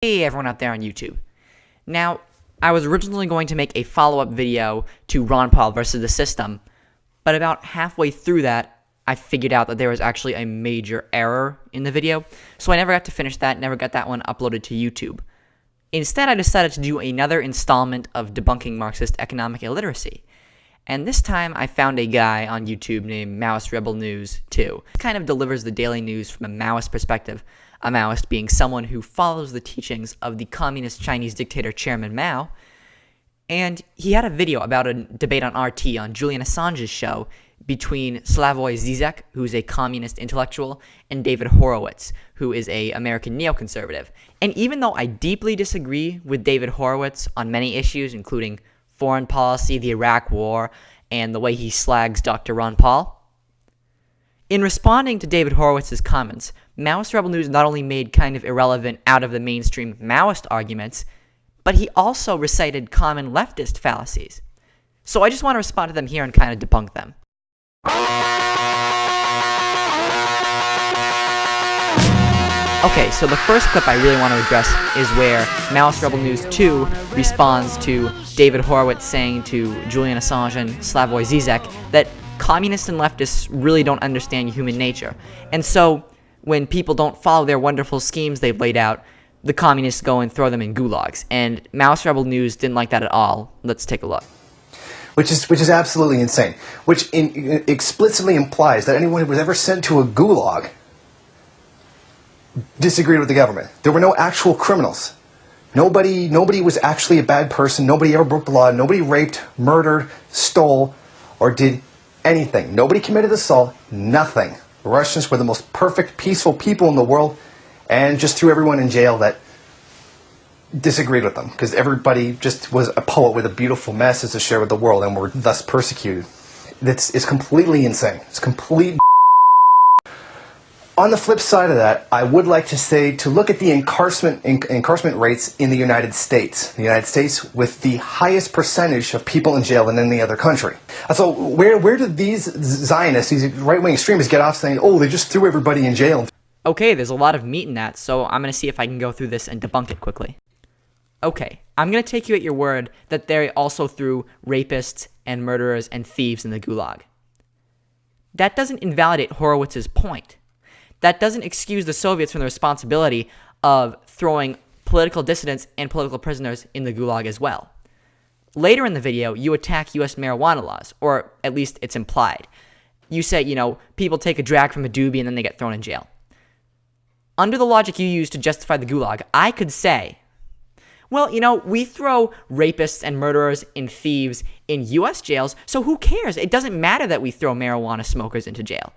Hey everyone out there on YouTube. Now, I was originally going to make a follow-up video to Ron Paul versus the system, but about halfway through that, I figured out that there was actually a major error in the video, so I never got to finish that, never got that one uploaded to YouTube. Instead, I decided to do another installment of Debunking Marxist Economic Illiteracy. And this time, I found a guy on YouTube named Maoist Rebel News 2. He kind of delivers the daily news from a Maoist perspective, a Maoist being someone who follows the teachings of the communist Chinese dictator Chairman Mao. And he had a video about a debate on RT on Julian Assange's show between Slavoj Zizek, who's a communist intellectual, and David Horowitz, who is an American neoconservative. And even though I deeply disagree with David Horowitz on many issues, including foreign policy, the Iraq War, and the way he slags Dr. Ron Paul, in responding to David Horowitz's comments, Maoist Rebel News not only made kind of irrelevant, out of the mainstream Maoist arguments, but he also recited common leftist fallacies. So I just want to respond to them here and kind of debunk them. Okay, so the first clip I really want to address is where Maoist Rebel News 2 responds to David Horowitz saying to Julian Assange and Slavoj Zizek that communists and leftists really don't understand human nature. And so when people don't follow their wonderful schemes they've laid out, the communists go and throw them in gulags. And Maoist Rebel News didn't like that at all. Let's take a look. Which is absolutely insane. Which explicitly implies that anyone who was ever sent to a gulag disagreed with the government. There were no actual criminals. Nobody was actually a bad person. Nobody ever broke the law. Nobody raped, murdered, stole, or did anything. Nobody committed assault. Nothing. The Russians were the most perfect, peaceful people in the world, and just threw everyone in jail that disagreed with them, because everybody just was a poet with a beautiful message to share with the world, and were thus persecuted. It's completely insane. It's complete. On the flip side of that, I would like to say to look at the incarcerament rates in the United States. The United States with the highest percentage of people in jail than any other country. So where did these Zionists, these right-wing extremists get off saying, oh, they just threw everybody in jail? Okay, there's a lot of meat in that, so I'm going to see if I can go through this and debunk it quickly. Okay, I'm going to take you at your word that they also threw rapists and murderers and thieves in the gulag. That doesn't invalidate Horowitz's point. That doesn't excuse the Soviets from the responsibility of throwing political dissidents and political prisoners in the gulag as well. Later in the video, you attack U.S. marijuana laws, or at least it's implied. You say, people take a drag from a doobie and then they get thrown in jail. Under the logic you use to justify the gulag, I could say, well, we throw rapists and murderers and thieves in U.S. jails, so who cares? It doesn't matter that we throw marijuana smokers into jail.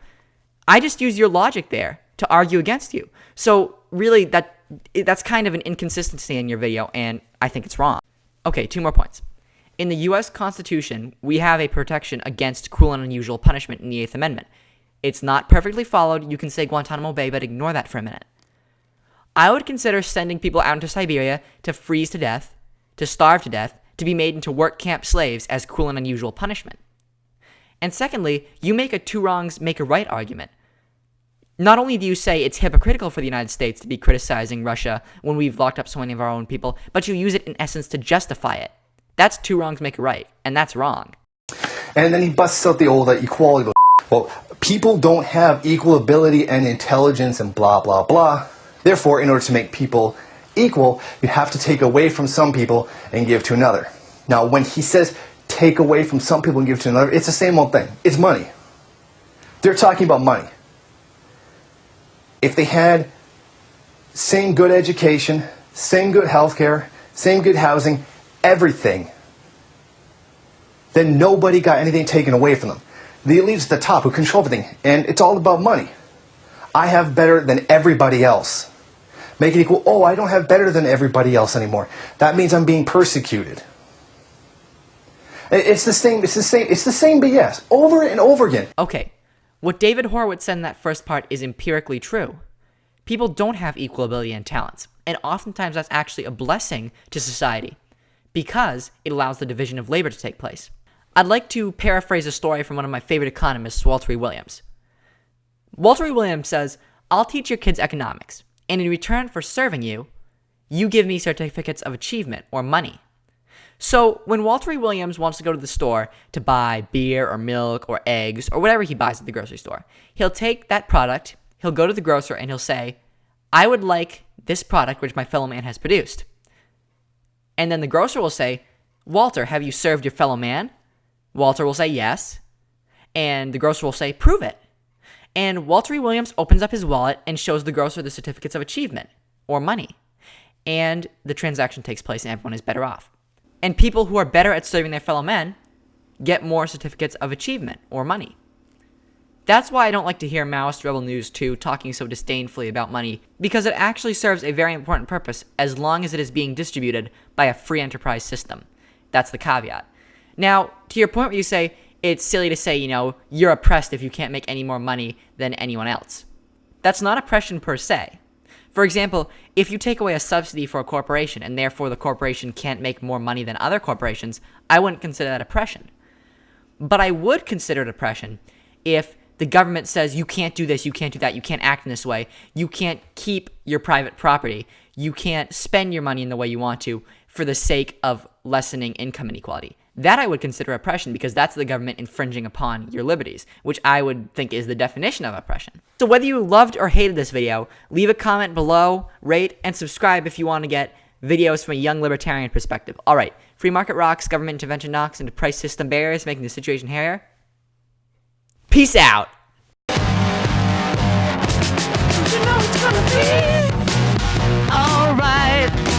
I just use your logic there to argue against you. So really, that's kind of an inconsistency in your video, and I think it's wrong. Okay, 2 more points. In the U.S. Constitution, we have a protection against cruel and unusual punishment in the 8th Amendment. It's not perfectly followed. You can say Guantanamo Bay, but ignore that for a minute. I would consider sending people out into Siberia to freeze to death, to starve to death, to be made into work camp slaves as cruel and unusual punishment. And secondly, you make a two wrongs make a right argument. Not only do you say it's hypocritical for the United States to be criticizing Russia when we've locked up so many of our own people, but you use it in essence to justify it. That's two wrongs make a right, and that's wrong. And then he busts out the old equality. Well, people don't have equal ability and intelligence and blah, blah, blah. Therefore, in order to make people equal, you have to take away from some people and give to another. Now, when he says take away from some people and give to another, it's the same old thing. It's money. They're talking about money. If they had same good education, same good healthcare, same good housing, everything, then nobody got anything taken away from them. The elites at the top who control everything, and it's all about money. I have better than everybody else. Make it equal. Oh, I don't have better than everybody else anymore. That means I'm being persecuted. It's the same BS over and over again. Okay, what David Horowitz said in that first part is empirically true. People don't have equal ability and talents, and oftentimes that's actually a blessing to society because it allows the division of labor to take place. I'd like to paraphrase a story from one of my favorite economists, Walter E. Williams. Walter E. Williams says, I'll teach your kids economics, and in return for serving you, You give me certificates of achievement or money. So when Walter E. Williams wants to go to the store to buy beer or milk or eggs or whatever he buys at the grocery store, he'll take that product, he'll go to the grocer, and he'll say, I would like this product which my fellow man has produced. And then the grocer will say, Walter, have you served your fellow man? Walter will say yes. And the grocer will say, prove it. And Walter E. Williams opens up his wallet and shows the grocer the certificates of achievement or money. And the transaction takes place and everyone is better off. And people who are better at serving their fellow men get more certificates of achievement or money. That's why I don't like to hear Maoist Rebel News 2 talking so disdainfully about money, because it actually serves a very important purpose as long as it is being distributed by a free enterprise system. That's the caveat. Now, to your point where you say, it's silly to say, you're oppressed if you can't make any more money than anyone else. That's not oppression per se. For example, if you take away a subsidy for a corporation and therefore the corporation can't make more money than other corporations, I wouldn't consider that oppression. But I would consider it oppression if the government says you can't do this, you can't do that, you can't act in this way, you can't keep your private property, you can't spend your money in the way you want to for the sake of lessening income inequality. That I would consider oppression because that's the government infringing upon your liberties, which I would think is the definition of oppression. So whether you loved or hated this video, leave a comment below, rate, and subscribe if you want to get videos from a young libertarian perspective. All right, free market rocks, government intervention knocks into price system barriers, making the situation hairier. Peace out! You know it's gonna be alright.